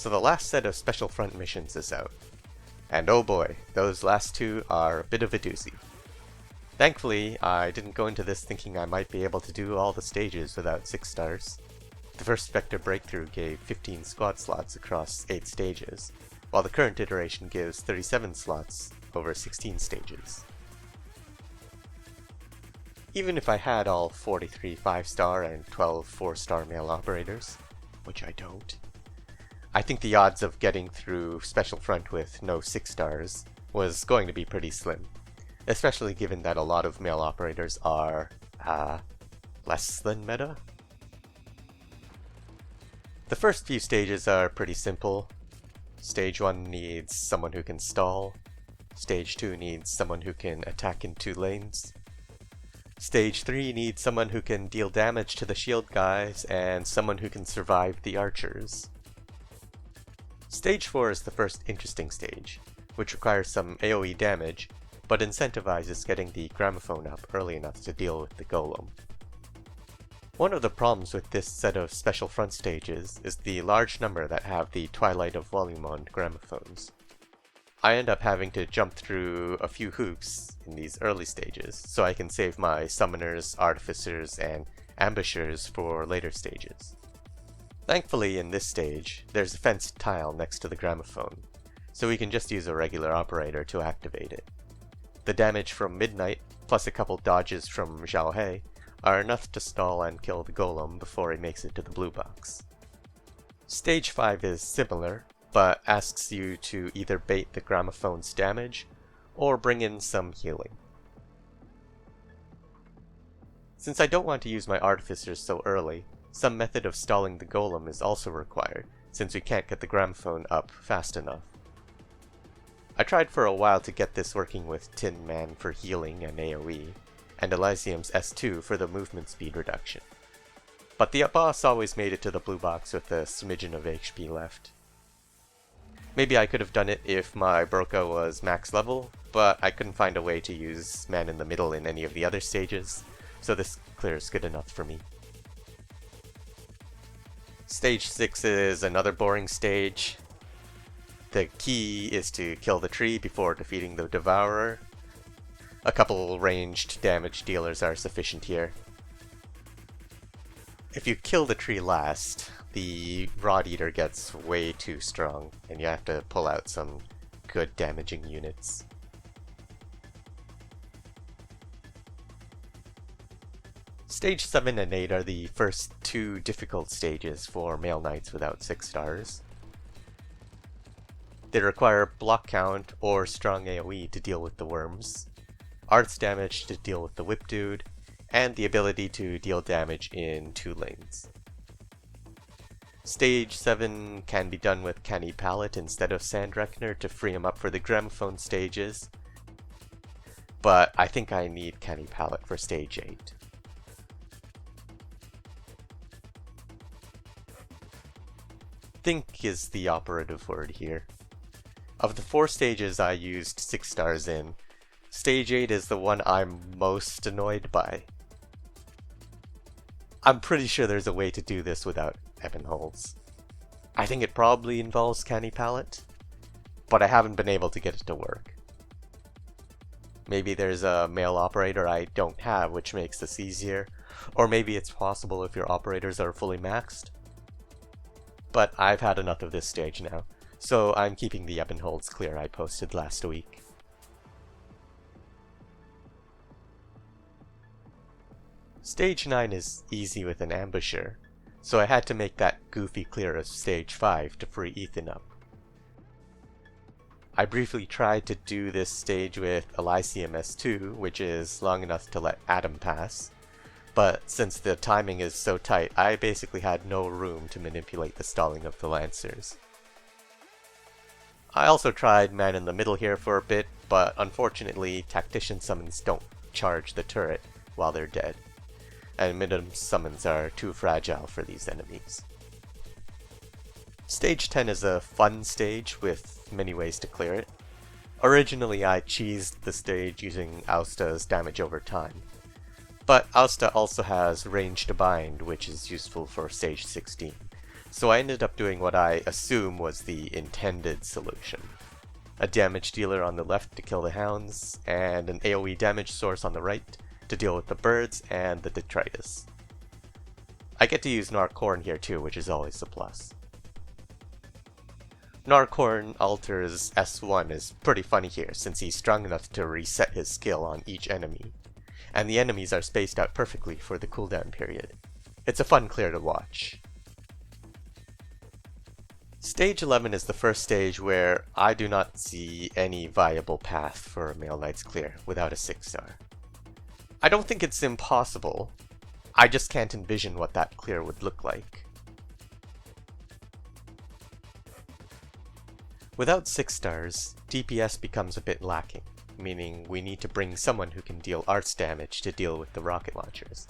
So the last set of Special Front missions is out. And oh boy, those last two are a bit of a doozy. Thankfully, I didn't go into this thinking I might be able to do all the stages without 6 stars. The first Vector Breakthrough gave 15 squad slots across 8 stages, while the current iteration gives 37 slots over 16 stages. Even if I had all 43 5-star and 12 4-star male operators, which I don't, I think the odds of getting through Special Front with no 6 stars was going to be pretty slim, especially given that a lot of male operators are, less than meta. The first few stages are pretty simple. Stage 1 needs someone who can stall. Stage 2 needs someone who can attack in 2 lanes. Stage 3 needs someone who can deal damage to the shield guys and someone who can survive the archers. Stage 4 is the first interesting stage, which requires some AoE damage, but incentivizes getting the gramophone up early enough to deal with the golem. One of the problems with this set of Special Front stages is the large number that have the Twilight of Volume on gramophones. I end up having to jump through a few hoops in these early stages, so I can save my summoners, artificers, and ambushers for later stages. Thankfully, in this stage, there's a fenced tile next to the gramophone, so we can just use a regular operator to activate it. The damage from Midnight, plus a couple dodges from Zhao He, are enough to stall and kill the golem before he makes it to the blue box. Stage 5 is similar, but asks you to either bait the gramophone's damage, or bring in some healing. Since I don't want to use my artificers so early, some method of stalling the golem is also required, since we can't get the gramophone up fast enough. I tried for a while to get this working with Tin Man for healing and AoE, and Elysium's S2 for the movement speed reduction. But the boss always made it to the blue box with a smidgen of HP left. Maybe I could have done it if my Broca was max level, but I couldn't find a way to use Man in the Middle in any of the other stages, so this clears good enough for me. Stage 6 is another boring stage. The key is to kill the tree before defeating the Devourer. A couple ranged damage dealers are sufficient here. If you kill the tree last, the Rod Eater gets way too strong, and you have to pull out some good damaging units. Stage 7 and 8 are the first 2 difficult stages for male knights without 6 stars. They require block count or strong AoE to deal with the worms, arts damage to deal with the whip dude, and the ability to deal damage in 2 lanes. Stage 7 can be done with Canny Pallet instead of Sandrekner to free him up for the gramophone stages, but I think I need Canny Pallet for stage 8. Think is the operative word here. Of the 4 stages I used 6 stars in, stage 8 is the one I'm most annoyed by. I'm pretty sure there's a way to do this without Ebonholz. I think it probably involves Canny Pallet, but I haven't been able to get it to work. Maybe there's a male operator I don't have which makes this easier, or maybe it's possible if your operators are fully maxed. But I've had enough of this stage now, so I'm keeping the Ebonholz clear I posted last week. Stage 9 is easy with an ambusher, so I had to make that goofy clear of stage 5 to free Ethan up. I briefly tried to do this stage with Elysium S2, which is long enough to let Adam pass, but since the timing is so tight, I basically had no room to manipulate the stalling of the Lancers. I also tried Man in the Middle here for a bit, but unfortunately Tactician summons don't charge the turret while they're dead, and Minim summons are too fragile for these enemies. Stage 10 is a fun stage with many ways to clear it. Originally I cheesed the stage using Austa's damage over time, but Austa also has range to bind, which is useful for stage 16, So I ended up doing what I assume was the intended solution. A damage dealer on the left to kill the hounds, and an AoE damage source on the right to deal with the birds and the detritus. I get to use Narcorn here too, which is always a plus. Narcorn alters S1 is pretty funny here, since he's strong enough to reset his skill on each enemy, and the enemies are spaced out perfectly for the cooldown period. It's a fun clear to watch. Stage 11 is the first stage where I do not see any viable path for a Maleknights clear without a 6-star. I don't think it's impossible, I just can't envision what that clear would look like. Without 6 stars, DPS becomes a bit lacking, meaning we need to bring someone who can deal arts damage to deal with the rocket launchers,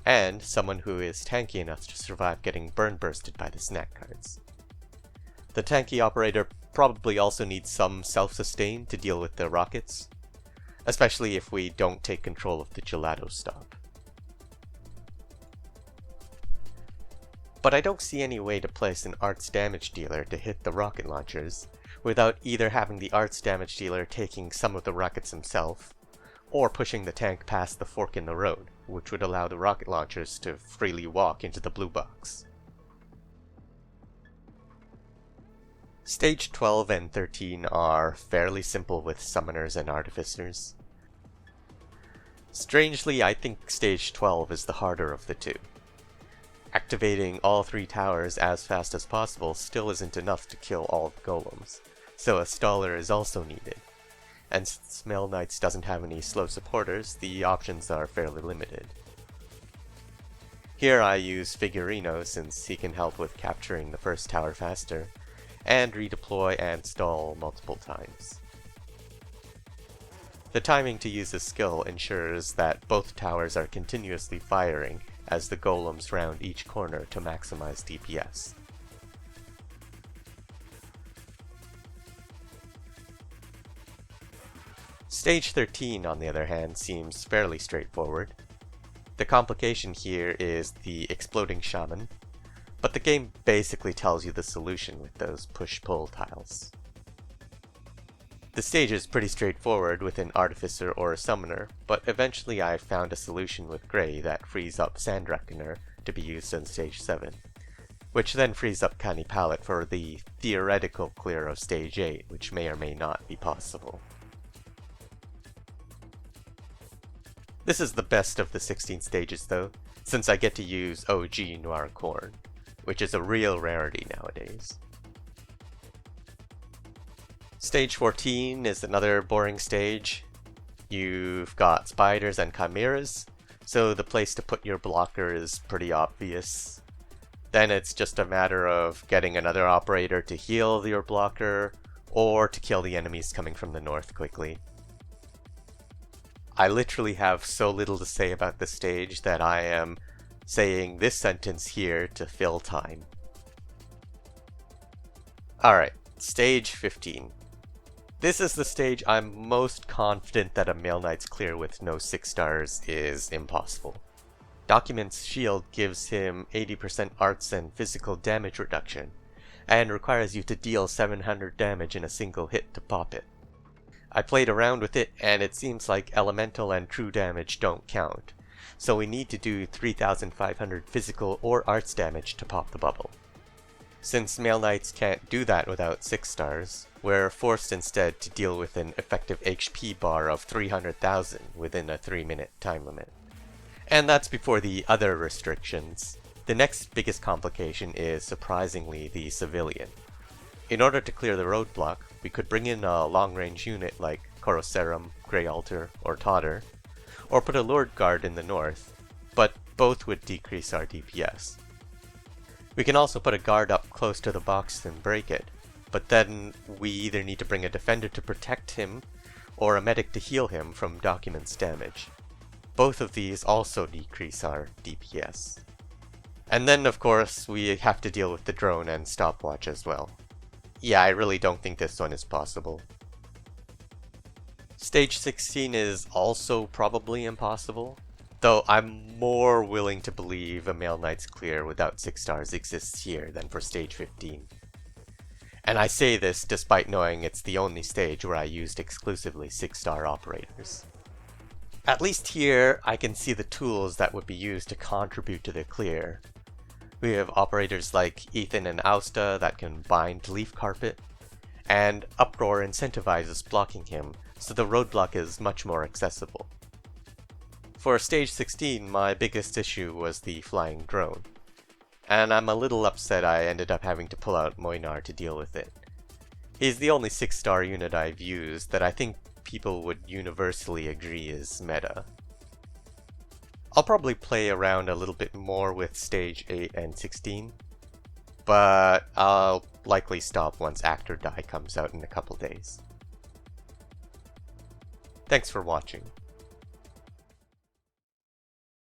and someone who is tanky enough to survive getting burn bursted by the snack cards. The tanky operator probably also needs some self-sustain to deal with the rockets, especially if we don't take control of the gelato stop. But I don't see any way to place an arts damage dealer to hit the rocket launchers without either having the arts damage dealer taking some of the rockets himself, or pushing the tank past the fork in the road, which would allow the rocket launchers to freely walk into the blue box. Stage 12 and 13 are fairly simple with summoners and artificers. Strangely, I think stage 12 is the harder of the two. Activating all 3 towers as fast as possible still isn't enough to kill all the golems, so a staller is also needed. And since Maleknights doesn't have any slow supporters, the options are fairly limited. Here I use Figurino since he can help with capturing the first tower faster, and redeploy and stall multiple times. The timing to use this skill ensures that both towers are continuously firing as the golems round each corner to maximize DPS. Stage 13, on the other hand, seems fairly straightforward. The complication here is the exploding shaman, but the game basically tells you the solution with those push-pull tiles. The stage is pretty straightforward with an artificer or a summoner, but eventually I found a solution with Grey that frees up Sand Reckoner to be used in stage 7, which then frees up Canny Palette for the theoretical clear of stage 8, which may or may not be possible. This is the best of the 16 stages though, since I get to use OG Narcorn, which is a real rarity nowadays. Stage 14 is another boring stage. You've got spiders and chimeras, so the place to put your blocker is pretty obvious. Then it's just a matter of getting another operator to heal your blocker, or to kill the enemies coming from the north quickly. I literally have so little to say about this stage that I am saying this sentence here to fill time. Alright, stage 15. This is the stage I'm most confident that a Maleknights clear with no 6 stars is impossible. Document's shield gives him 80% arts and physical damage reduction, and requires you to deal 700 damage in a single hit to pop it. I played around with it, and it seems like elemental and true damage don't count, so we need to do 3500 physical or arts damage to pop the bubble. Since Maleknights can't do that without 6 stars, we're forced instead to deal with an effective HP bar of 300,000 within a 3-minute time limit. And that's before the other restrictions. The next biggest complication is surprisingly the civilian. In order to clear the roadblock, we could bring in a long-range unit like Koroserum, Grey Altar, or Totter, or put a Lord Guard in the north, but both would decrease our DPS. We can also put a guard up close to the box and break it, but then we either need to bring a defender to protect him, or a medic to heal him from Document's damage. Both of these also decrease our DPS. And then of course we have to deal with the drone and stopwatch as well. Yeah, I really don't think this one is possible. Stage 16 is also probably impossible. Though I'm more willing to believe a Maleknights clear without 6 stars exists here than for stage 15. And I say this despite knowing it's the only stage where I used exclusively 6-star operators. At least here, I can see the tools that would be used to contribute to the clear. We have operators like Ethan and Austa that can bind Leaf Carpet, and Uproar incentivizes blocking him, so the roadblock is much more accessible. For stage 16, my biggest issue was the flying drone, and I'm a little upset I ended up having to pull out Moinar to deal with it. He's the only 6-star unit I've used that I think people would universally agree is meta. I'll probably play around a little bit more with stage 8 and 16, but I'll likely stop once Actor Die comes out in a couple days. Thanks for watching.